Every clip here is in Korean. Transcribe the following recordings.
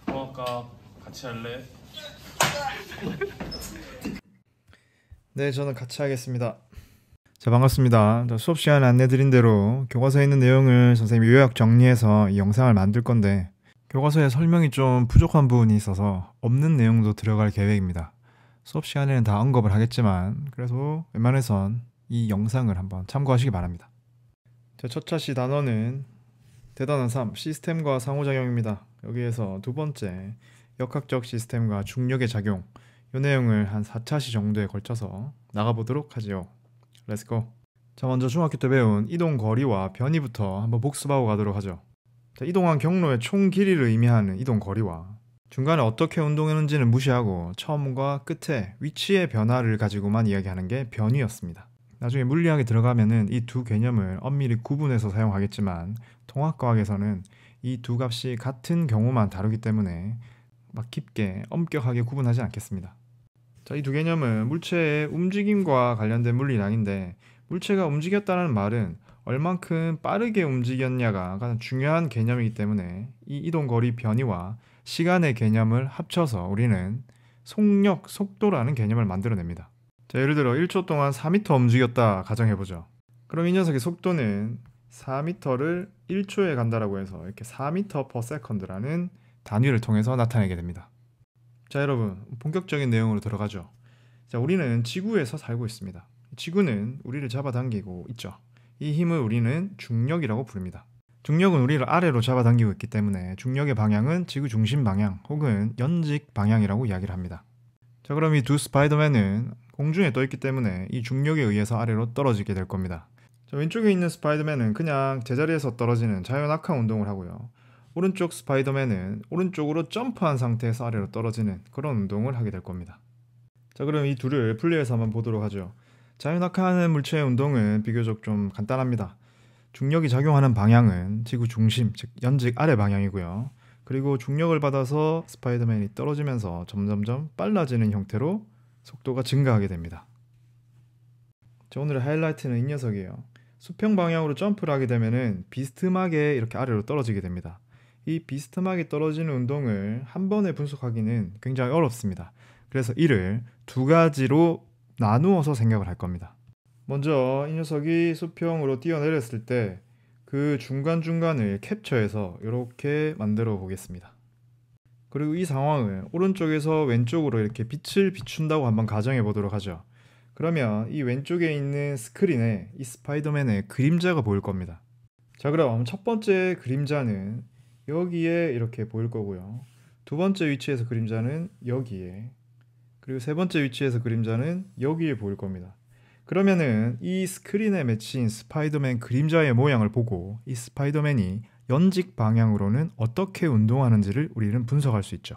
아까 같이 할래? 네, 저는 같이 하겠습니다. 자, 반갑습니다. 수업 시간에 안내드린 대로 교과서에 있는 내용을 선생님이 요약 정리해서 이 영상을 만들 건데, 교과서에 설명이 좀 부족한 부분이 있어서 없는 내용도 들어갈 계획입니다. 수업 시간에는 다 언급을 하겠지만 그래도 웬만해선 이 영상을 한번 참고하시기 바랍니다. 자, 첫 차시 단어는 대단원 3 시스템과 상호작용입니다. 여기에서 두 번째 역학적 시스템과 중력의 작용, 이 내용을 한 4차시 정도에 걸쳐서 나가보도록 하지요. 렛츠고. 자, 먼저 중학교 때 배운 이동 거리와 변이부터 한번 복습하고 가도록 하죠. 자, 이동한 경로의 총 길이를 의미하는 이동 거리와 중간에 어떻게 운동했는지는 무시하고 처음과 끝에 위치의 변화를 가지고만 이야기하는 게 변이였습니다. 나중에 물리학에 들어가면은 이 두 개념을 엄밀히 구분해서 사용하겠지만 통합과학에서는 이 두 값이 같은 경우만 다루기 때문에 막 깊게 엄격하게 구분하지 않겠습니다. 자, 이 두 개념은 물체의 움직임과 관련된 물리량인데, 물체가 움직였다는 말은 얼만큼 빠르게 움직였냐가 가장 중요한 개념이기 때문에 이 이동거리 변이와 시간의 개념을 합쳐서 우리는 속력, 속도라는 개념을 만들어냅니다. 자, 예를 들어 1초 동안 4m 움직였다 가정해보죠. 그럼 이 녀석의 속도는 4m를 1초에 간다라고 해서 이렇게 4m/s라는 단위를 통해서 나타내게 됩니다. 자, 여러분, 본격적인 내용으로 들어가죠. 자, 우리는 지구에서 살고 있습니다. 지구는 우리를 잡아당기고 있죠. 이 힘을 우리는 중력이라고 부릅니다. 중력은 우리를 아래로 잡아당기고 있기 때문에 중력의 방향은 지구 중심 방향 혹은 연직 방향이라고 이야기를 합니다. 자, 그럼 이 두 스파이더맨은 공중에 떠 있기 때문에 이 중력에 의해서 아래로 떨어지게 될 겁니다. 자, 왼쪽에 있는 스파이더맨은 그냥 제자리에서 떨어지는 자유낙하 운동을 하고요. 오른쪽 스파이더맨은 오른쪽으로 점프한 상태에서 아래로 떨어지는 그런 운동을 하게 될 겁니다. 자, 그럼 이 둘을 분리해서 한번 보도록 하죠. 자유낙하하는 물체의 운동은 비교적 좀 간단합니다. 중력이 작용하는 방향은 지구 중심, 즉 연직 아래 방향이고요. 그리고 중력을 받아서 스파이더맨이 떨어지면서 점점점 빨라지는 형태로 속도가 증가하게 됩니다. 자, 오늘의 하이라이트는 이 녀석이에요. 수평 방향으로 점프를 하게 되면은 비스듬하게 이렇게 아래로 떨어지게 됩니다. 이 비스듬하게 떨어지는 운동을 한 번에 분석하기는 굉장히 어렵습니다. 그래서 이를 두 가지로 나누어서 생각을 할 겁니다. 먼저 이 녀석이 수평으로 뛰어내렸을 때 그 중간중간을 캡처해서 이렇게 만들어 보겠습니다. 그리고 이 상황을 오른쪽에서 왼쪽으로 이렇게 빛을 비춘다고 한번 가정해 보도록 하죠. 그러면 이 왼쪽에 있는 스크린에 이 스파이더맨의 그림자가 보일 겁니다. 자, 그럼 첫 번째 그림자는 여기에 이렇게 보일 거고요. 두 번째 위치에서 그림자는 여기에, 그리고 세 번째 위치에서 그림자는 여기에 보일 겁니다. 그러면은 이 스크린에 맺힌 스파이더맨 그림자의 모양을 보고 이 스파이더맨이 연직 방향으로는 어떻게 운동하는지를 우리는 분석할 수 있죠.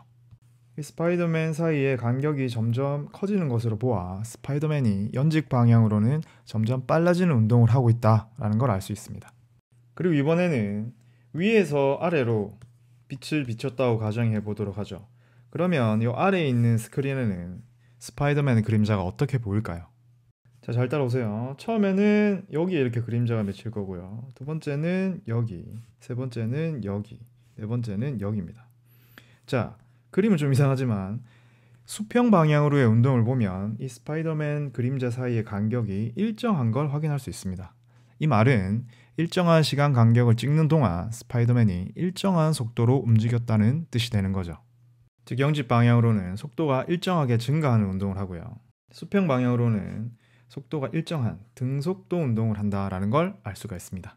이 스파이더맨 사이의 간격이 점점 커지는 것으로 보아 스파이더맨이 연직 방향으로는 점점 빨라지는 운동을 하고 있다라는 걸 알 수 있습니다. 그리고 이번에는 위에서 아래로 빛을 비췄다고 가정해 보도록 하죠. 그러면 이 아래에 있는 스크린에는 스파이더맨의 그림자가 어떻게 보일까요? 자, 잘 따라오세요. 처음에는 여기에 이렇게 그림자가 맺힐 거고요. 두 번째는 여기, 세 번째는 여기, 네 번째는 여기입니다. 자, 그림은 좀 이상하지만 수평 방향으로의 운동을 보면 이 스파이더맨 그림자 사이의 간격이 일정한 걸 확인할 수 있습니다. 이 말은 일정한 시간 간격을 찍는 동안 스파이더맨이 일정한 속도로 움직였다는 뜻이 되는 거죠. 즉, 연직 방향으로는 속도가 일정하게 증가하는 운동을 하고요. 수평 방향으로는 속도가 일정한 등속도 운동을 한다라는 걸 알 수가 있습니다.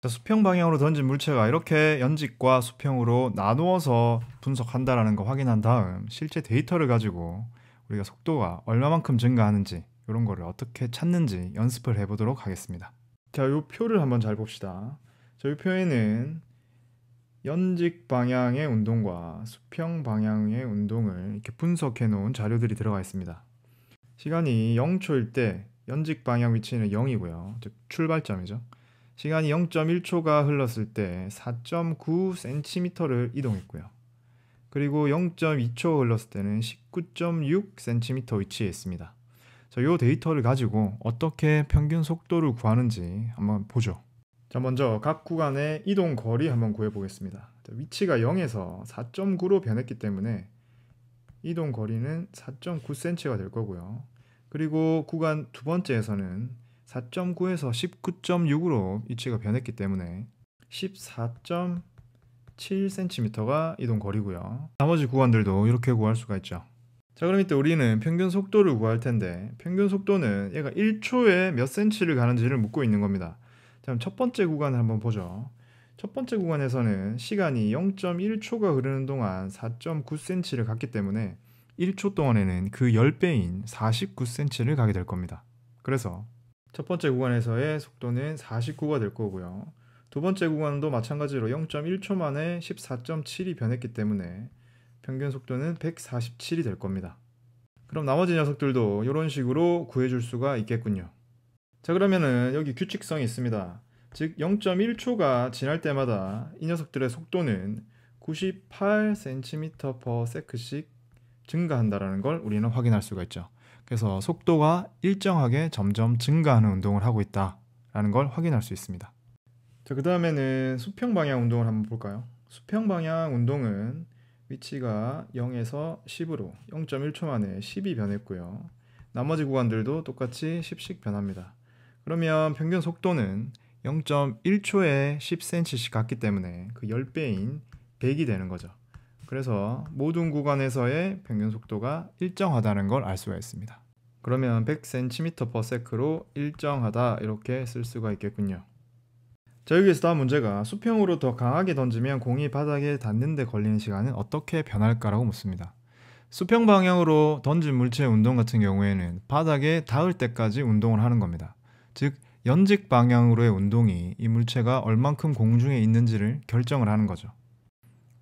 자, 수평 방향으로 던진 물체가 이렇게 연직과 수평으로 나누어서 분석한다라는 거 확인한 다음 실제 데이터를 가지고 우리가 속도가 얼마만큼 증가하는지 이런 거를 어떻게 찾는지 연습을 해보도록 하겠습니다. 자, 이 표를 한번 잘 봅시다. 자, 이 표에는 연직 방향의 운동과 수평 방향의 운동을 이렇게 분석해 놓은 자료들이 들어가 있습니다. 시간이 0초일 때 연직 방향 위치는 0이고요. 즉 출발점이죠. 시간이 0.1초가 흘렀을 때 4.9cm를 이동했고요. 그리고 0.2초 흘렀을 때는 19.6cm 위치에 있습니다. 자, 이 데이터를 가지고 어떻게 평균 속도를 구하는지 한번 보죠. 자, 먼저 각 구간의 이동 거리 한번 구해 보겠습니다. 위치가 0에서 4.9로 변했기 때문에 이동 거리는 4.9cm가 될 거고요. 그리고 구간 두 번째에서는 4.9에서 19.6으로 위치가 변했기 때문에 14.7cm가 이동 거리고요. 나머지 구간들도 이렇게 구할 수가 있죠. 자, 그럼 이때 우리는 평균 속도를 구할 텐데, 평균 속도는 얘가 1초에 몇 cm를 가는지를 묻고 있는 겁니다. 자, 그럼 첫 번째 구간을 한번 보죠. 첫 번째 구간에서는 시간이 0.1초가 흐르는 동안 4.9cm를 갔기 때문에 1초 동안에는 그 10배인 49cm를 가게 될 겁니다. 그래서 첫 번째 구간에서의 속도는 49가 될 거고요. 두 번째 구간도 마찬가지로 0.1초 만에 14.7이 변했기 때문에 평균 속도는 147이 될 겁니다. 그럼 나머지 녀석들도 이런 식으로 구해줄 수가 있겠군요. 자, 그러면은 여기 규칙성이 있습니다. 즉 0.1초가 지날 때마다 이 녀석들의 속도는 98cm/s씩 증가한다는 걸 우리는 확인할 수가 있죠. 그래서 속도가 일정하게 점점 증가하는 운동을 하고 있다라는 걸 확인할 수 있습니다. 자, 그 다음에는 수평 방향 운동을 한번 볼까요? 수평 방향 운동은 위치가 0에서 10으로 0.1초 만에 10이 변했고요. 나머지 구간들도 똑같이 10씩 변합니다. 그러면 평균 속도는 0.1초에 10cm씩 갔기 때문에 그 10배인 100이 되는 거죠. 그래서 모든 구간에서의 평균 속도가 일정하다는 걸 알 수가 있습니다. 그러면 100cm/s로 일정하다 이렇게 쓸 수가 있겠군요. 자, 여기에서 다음 문제가 수평으로 더 강하게 던지면 공이 바닥에 닿는 데 걸리는 시간은 어떻게 변할까라고 묻습니다. 수평 방향으로 던진 물체의 운동 같은 경우에는 바닥에 닿을 때까지 운동을 하는 겁니다. 즉 연직 방향으로의 운동이 이 물체가 얼만큼 공중에 있는지를 결정을 하는 거죠.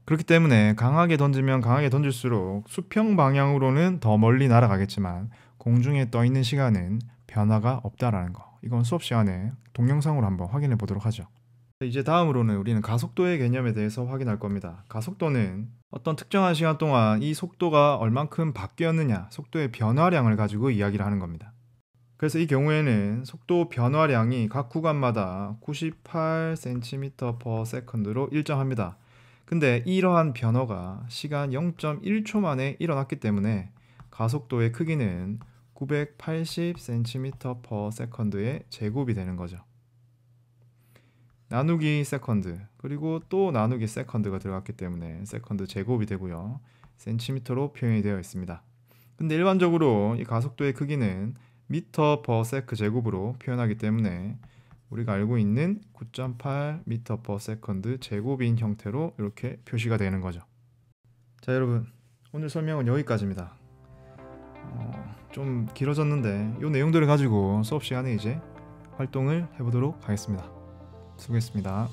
그렇기 때문에 강하게 던지면 강하게 던질수록 수평 방향으로는 더 멀리 날아가겠지만 공중에 떠 있는 시간은 변화가 없다라는 거. 이건 수업 시간에 동영상으로 한번 확인해 보도록 하죠. 이제 다음으로는 우리는 가속도의 개념에 대해서 확인할 겁니다. 가속도는 어떤 특정한 시간 동안 이 속도가 얼만큼 바뀌었느냐, 속도의 변화량을 가지고 이야기를 하는 겁니다. 그래서 이 경우에는 속도 변화량이 각 구간마다 98cm/s로 일정합니다. 근데 이러한 변화가 시간 0.1초 만에 일어났기 때문에 가속도의 크기는 980cm/s의 제곱이 되는 거죠. 나누기 세컨드, 그리고 또 나누기 세컨드가 들어갔기 때문에 세컨드 제곱이 되고요. 센티미터로 표현이 되어 있습니다. 근데 일반적으로 이 가속도의 크기는 미터/세컨드 제곱으로 표현하기 때문에 우리가 알고 있는 9.8m/s 제곱인 형태로 이렇게 표시가 되는 거죠. 자, 여러분, 오늘 설명은 여기까지입니다. 좀 길어졌는데 이 내용들을 가지고 수업 시간에 이제 활동을 해보도록 하겠습니다. 수고했습니다.